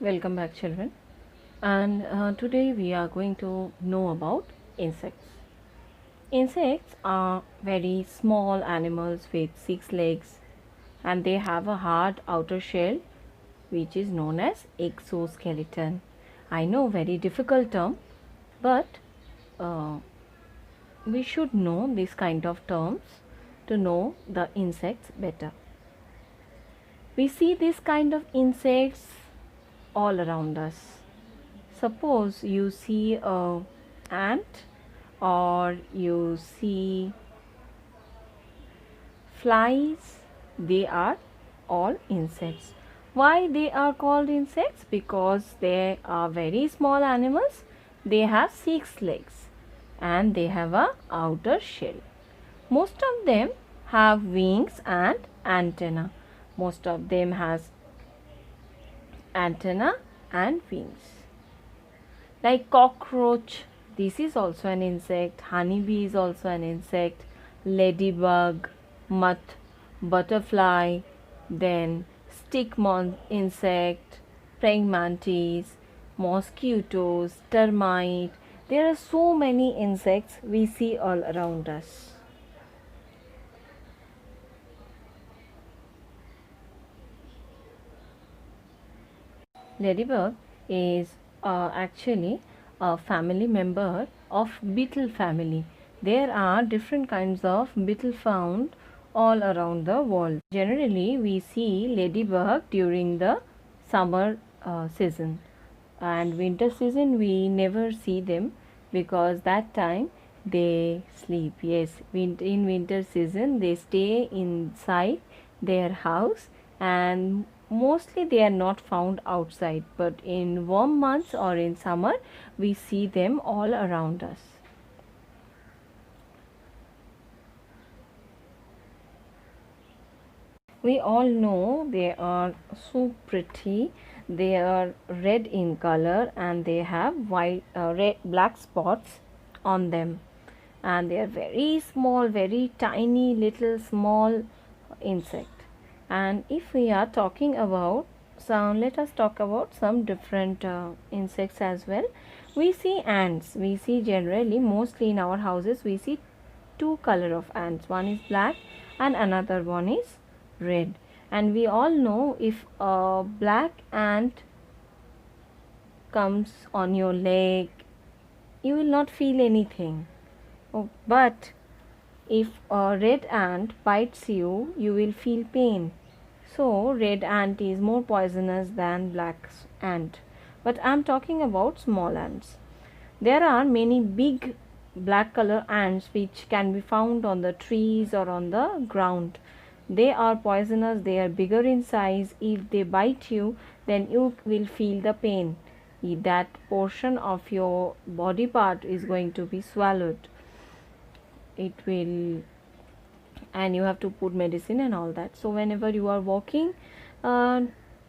Welcome back, children. And today we are going to know about insects. Insects are very small animals with 6 legs, and they have a hard outer shell which is known as exoskeleton. I know, very difficult term, but uh, we should know this kind of terms to know the insects better. We see this kind of insects all around us. Suppose you see a ant or you see flies, they are all insects. Why they are called insects? Because they are very small animals. They have 6 legs and they have a outer shell. Most of them have wings and antenna. Most of them has antenna and wings. Like cockroach, this is also an insect. Honeybee is also an insect. Ladybug, moth, butterfly, then stick insect, praying mantis, mosquitoes, termite. There are so many insects we see all around us. Ladybug is actually a family member of beetle family. There are different kinds of beetle found all around the world. Generally, we see ladybug during the summer season, and winter season we never see them because that time they sleep. Yes, in winter season they stay inside their house, and mostly they are not found outside, but in warm months or in summer we see them all around us. We all know they are so pretty. They are red in color and they have white red black spots on them, and they are very small, very tiny little small insect. And if we are talking about some, let us talk about some different insects as well. We see ants. We see generally, mostly in our houses, we see two color of ants. One is black and another one is red. And we all know, if a black ant comes on your leg, you will not feel anything. Oh, but if a red ant bites you, you will feel pain. So red ant is more poisonous than black ant. But I am talking about small ants. There are many big black color ants which can be found on the trees or on the ground. They are poisonous, they are bigger in size. If they bite you, then you will feel the pain. That portion of your body part is going to be swallowed. It will, and you have to put medicine and all that. So whenever you are walking uh,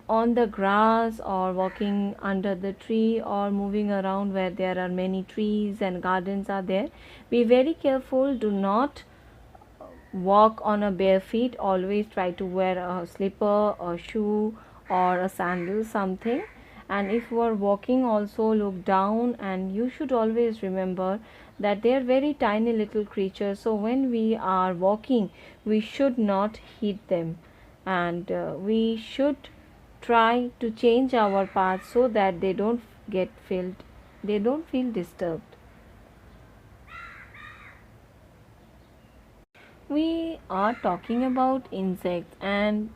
on the grass or walking under the tree or moving around where there are many trees and gardens are there, be very careful. Do not walk on a bare feet. Always try to wear a slipper, a shoe or a sandal, something. And if you are walking, also look down, and you should always remember that they are very tiny little creatures. So when we are walking, we should not hit them, and we should try to change our path so that they don't feel disturbed. We are talking about insects, and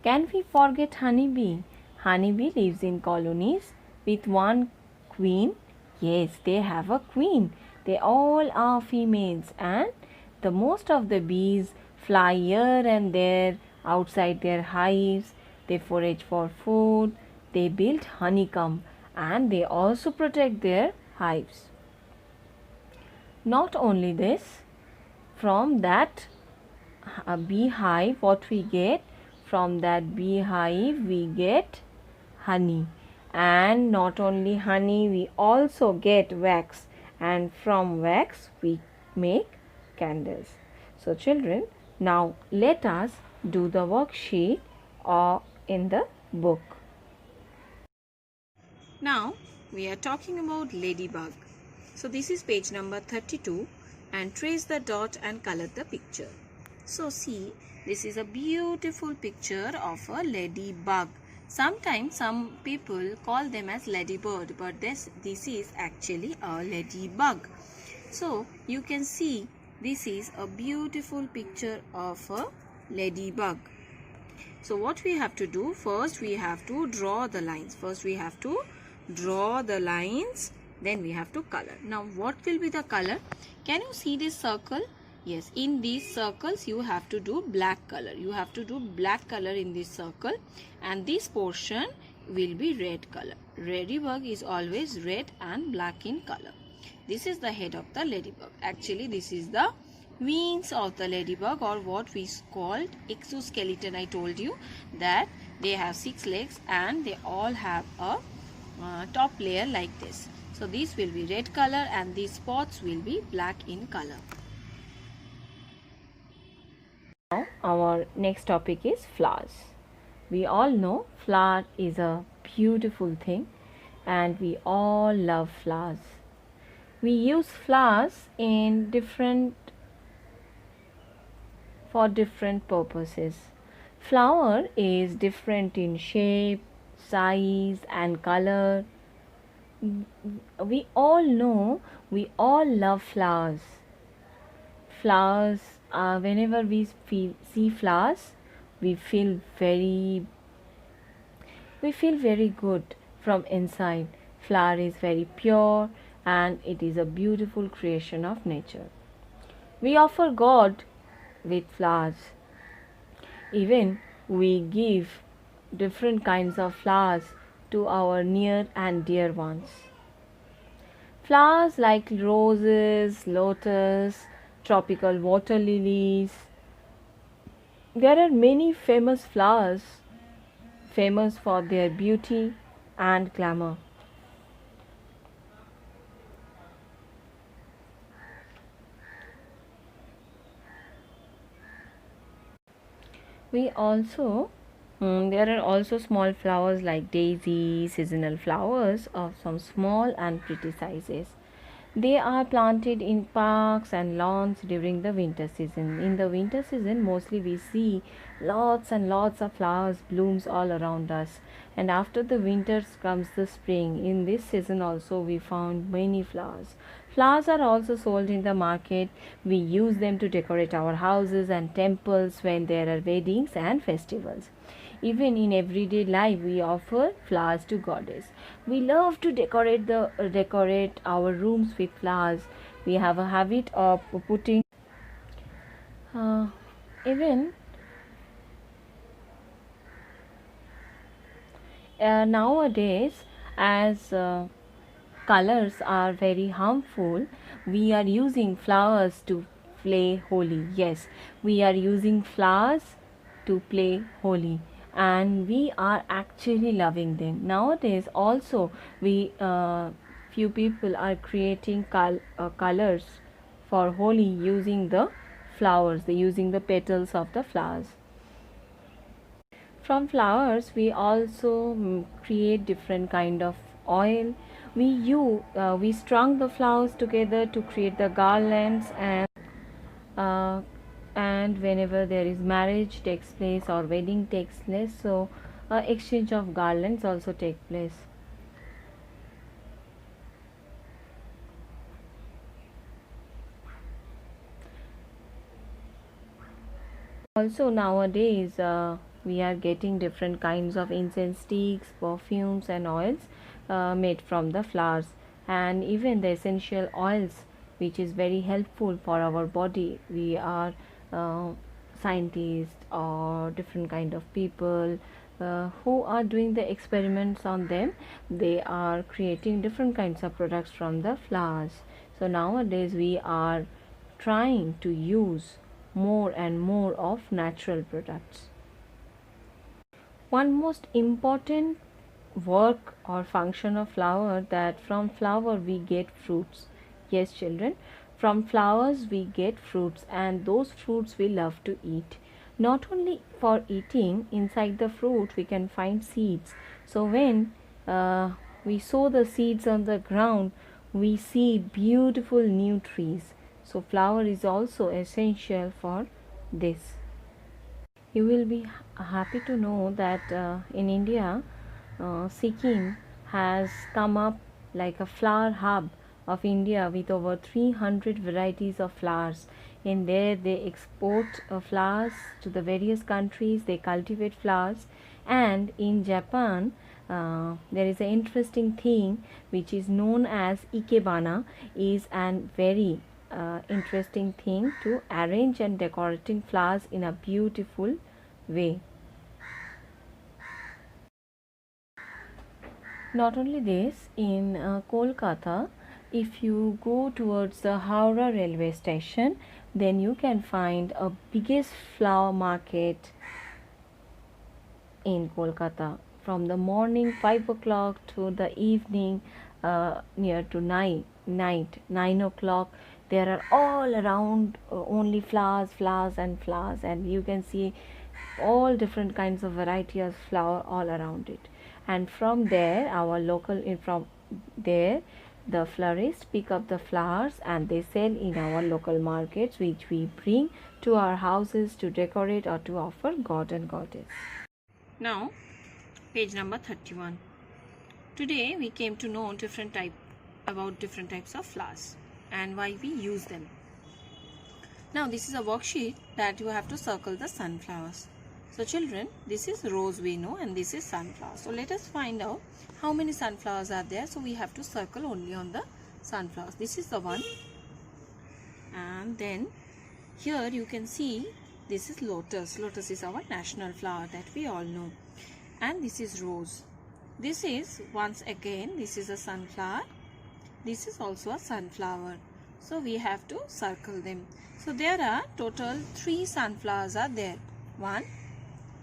can we forget honeybee? Honeybee lives in colonies with one queen. Yes, they have a queen. They all are females, and the most of the bees fly here and there outside their hives. They forage for food, they build honeycomb, and they also protect their hives. Not only this, from that a beehive, what we get from that beehive, we get honey. And not only honey, we also get wax, and from wax we make candles. So children, now let us do the worksheet or in the book. Now we are talking about ladybug. So this is page number 32, and trace the dot and color the picture. So see, this is a beautiful picture of a ladybug. Sometimes some people call them as ladybird, but this is actually a ladybug. So you can see this is a beautiful picture of a ladybug. So what we have to do, first we have to draw the lines. Then we have to color. Now what will be the color? Can you see this circle? Yes, in these circles you have to do black color. You have to do black color in this circle, and this portion will be red color. Ladybug is always red and black in color. This is the head of the ladybug. Actually this is the wings of the ladybug, or what we called exoskeleton. I told you that they have 6 legs and they all have a top layer like this. So this will be red color and these spots will be black in color. Now our next topic is flowers. We all know flower is a beautiful thing and we all love flowers. We use flowers for different purposes. Flower is different in shape, size and color. We all know, we all love flowers. Flowers, whenever we see flowers, we feel very good from inside. Flower is very pure and it is a beautiful creation of nature. We offer God with flowers. Even we give different kinds of flowers to our near and dear ones. Flowers like roses, lotus, tropical water lilies. There are many famous flowers, famous for their beauty and glamour. There are also small flowers like daisies, seasonal flowers of some small and pretty sizes. They are planted in parks and lawns during the winter season. In the winter season, mostly we see lots and lots of flowers blooms all around us. And after the winters comes the spring. In this season also we found many flowers. Flowers are also sold in the market. We use them to decorate our houses and temples when there are weddings and festivals. Even in everyday life, we offer flowers to goddess. We love to decorate our rooms with flowers. We have a habit of putting even nowadays, as colors are very harmful, we are using flowers to play holy. Yes, we are using flowers to play holy, and we are actually loving them. Nowadays also we few people are creating colors for holy using the flowers, using the petals of the flowers. From flowers we also create different kind of oil. We strung the flowers together to create the garlands, uh, and whenever there is marriage takes place or wedding takes place, so exchange of garlands also take place. Also nowadays we are getting different kinds of incense sticks, perfumes and oils made from the flowers, and even the essential oils which is very helpful for our body. We are scientists or different kind of people who are doing the experiments on them. They are creating different kinds of products from the flowers. So nowadays we are trying to use more and more of natural products. One most important work or function of flower, that from flower we get fruits. Yes children, from flowers we get fruits, and those fruits we love to eat. Not only for eating, inside the fruit we can find seeds. So when we sow the seeds on the ground, we see beautiful new trees. So flower is also essential for this. You will be happy to know that in India, Sikkim has come up like a flower hub of India with over 300 varieties of flowers. In there, they export flowers to the various countries, they cultivate flowers, and in Japan, there is an interesting thing which is known as ikebana, is an very interesting thing to arrange and decorating flowers in a beautiful way. Not only this, in Kolkata, if you go towards the Howrah railway station, then you can find a biggest flower market in Kolkata from the morning 5 o'clock to the evening near to night 9 o'clock. There are all around only flowers, flowers, and flowers, and you can see all different kinds of variety of flower all around it. And from there, from there, the florists pick up the flowers and they sell in our local markets, which we bring to our houses to decorate or to offer god and goddess. Now, page number 31. Today we came to know about different types of flowers and why we use them. Now this is a worksheet that you have to circle the sunflowers. So children, this is rose we know, and this is sunflower. So let us find out how many sunflowers are there. So we have to circle only on the sunflowers. This is the one, and then here you can see this is lotus. Lotus is our national flower that we all know. And this is rose. This is, once again, this is a sunflower. This is also a sunflower. So we have to circle them. So there are total 3 sunflowers are there. 1,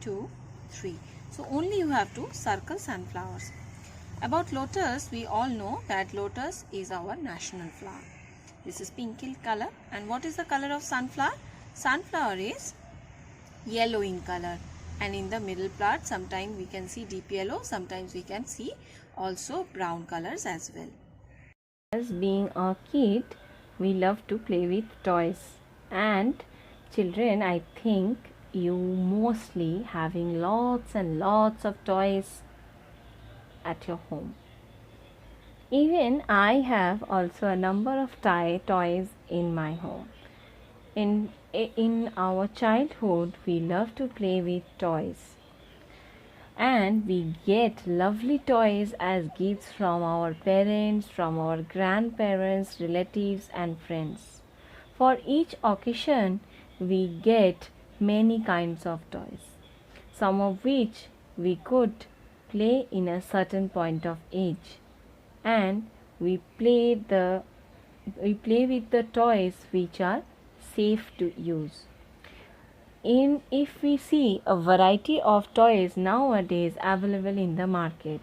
2, 3. So only you have to circle sunflowers. About lotus, we all know that lotus is our national flower. This is pink in color. And what is the color of sunflower? Sunflower is yellow in color. And in the middle part, sometimes we can see deep yellow, sometimes we can see also brown colors as well. As being a kid, we love to play with toys. And children, I think you mostly having lots and lots of toys at your home. Even I have also a number of toys in my home. In our childhood, we love to play with toys, and we get lovely toys as gifts from our parents, from our grandparents, relatives, and friends. For each occasion, we get many kinds of toys, some of which we could play in a certain point of age, and we play with the toys which are safe to use. If we see a variety of toys nowadays available in the market,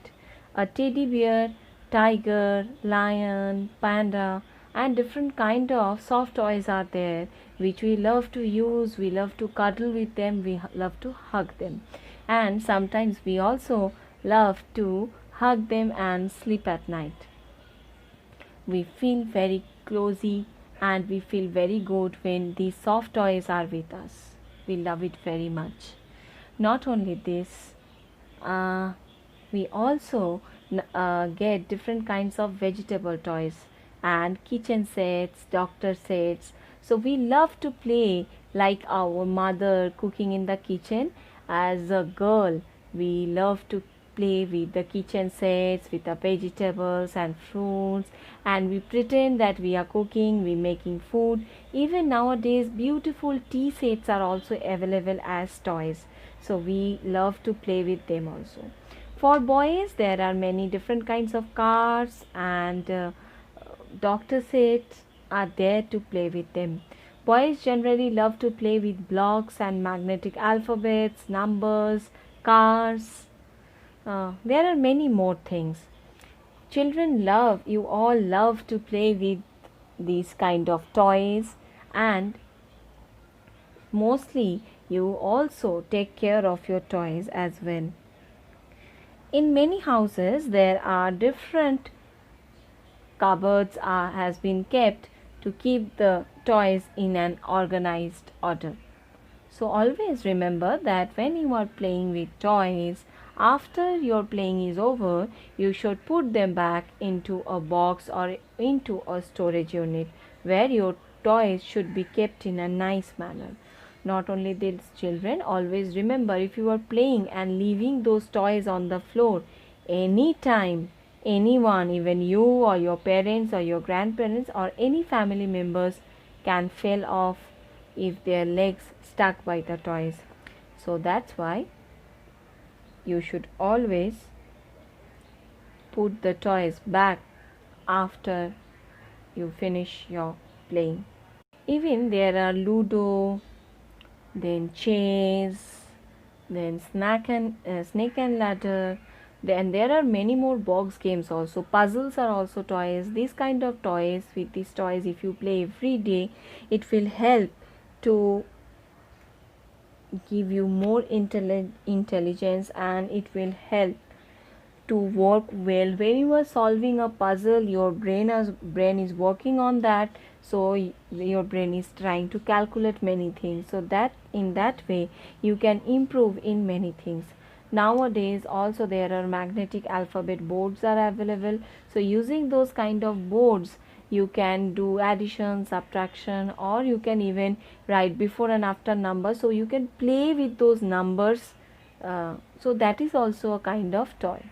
a teddy bear, tiger, lion, panda, and different kind of soft toys are there which we love to use, we love to cuddle with them, we love to hug them, and sometimes we also love to hug them and sleep at night. We feel very cozy and we feel very good when these soft toys are with us. We love it very much. Not only this, we also get different kinds of vegetable toys and kitchen sets, doctor sets. So we love to play like our mother cooking in the kitchen. As a girl, we love to play with the kitchen sets, with the vegetables and fruits, and we pretend that we are cooking, we making food. Even nowadays, beautiful tea sets are also available as toys, so we love to play with them also. For boys, there are many different kinds of cars and doctor sets are there to play with them. Boys generally love to play with blocks and magnetic alphabets, numbers, cars. There are many more things. Children you all love to play with these kind of toys, and mostly you also take care of your toys as well. in many houses there are different cupboards has been kept to keep the toys in an organized order. So always remember that when you are playing with toys, after your playing is over, you should put them back into a box or into a storage unit where your toys should be kept in a nice manner. Not only this, children, always remember, if you are playing and leaving those toys on the floor anytime, anyone, even you or your parents or your grandparents or any family members, can fall off if their legs stuck by the toys. So that's why you should always put the toys back after you finish your playing. Even there are Ludo, then chess, then snake and ladder. Then there are many more box games also. Puzzles are also toys. These kind of toys, with these toys, if you play every day, it will help to give you more intelligence, and it will help to work well. When you are solving a puzzle, your brain is working on that, so your brain is trying to calculate many things, so that in that way you can improve in many things. Nowadays also there are magnetic alphabet boards are available, so using those kind of boards you can do addition, subtraction, or you can even write before and after numbers, so you can play with those numbers. So that is also a kind of toy.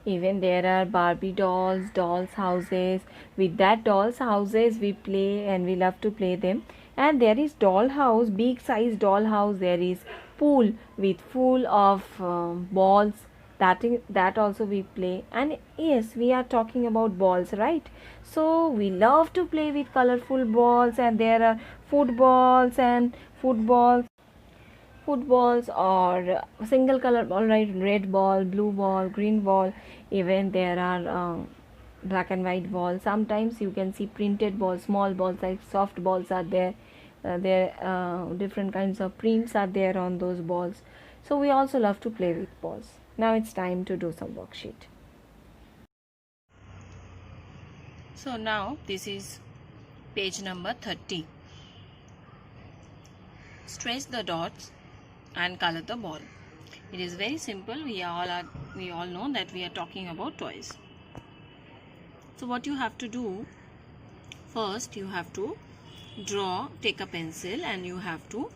Even there are Barbie dolls houses. With that dolls houses we play and we love to play them. And there is doll house, big size doll house. There is pool with full of balls. That also we play. And yes, we are talking about balls, right? So we love to play with colorful balls, and there are footballs and footballs or single color ball, right? Red ball, blue ball, green ball. Even there are black and white balls. Sometimes you can see printed balls, small balls like soft balls are there. Different kinds of prints are there on those balls. So we also love to play with balls. Now it's time to do some worksheet. So now this is page number 30. Stretch the dots and color the ball. It is very simple. We all know that we are talking about toys. So what you have to do, first you have to take a pencil and you have to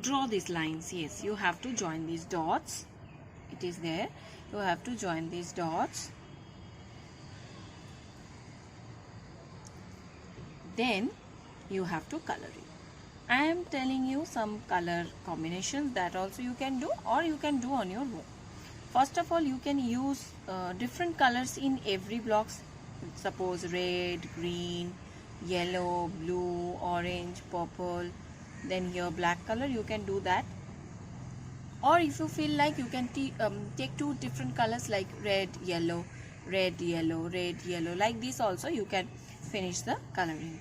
draw these lines. Yes, you have to join these dots. It is there. You have to join these dots. Then you have to color it. I am telling you some color combinations that also you can do, or you can do on your own. First of all, you can use different colors in every blocks. Suppose red, green, yellow, blue, orange, purple. Then here black color, you can do that. Or if you feel like, you can take two different colors like red, yellow, red, yellow, red, yellow. Like this also you can finish the coloring.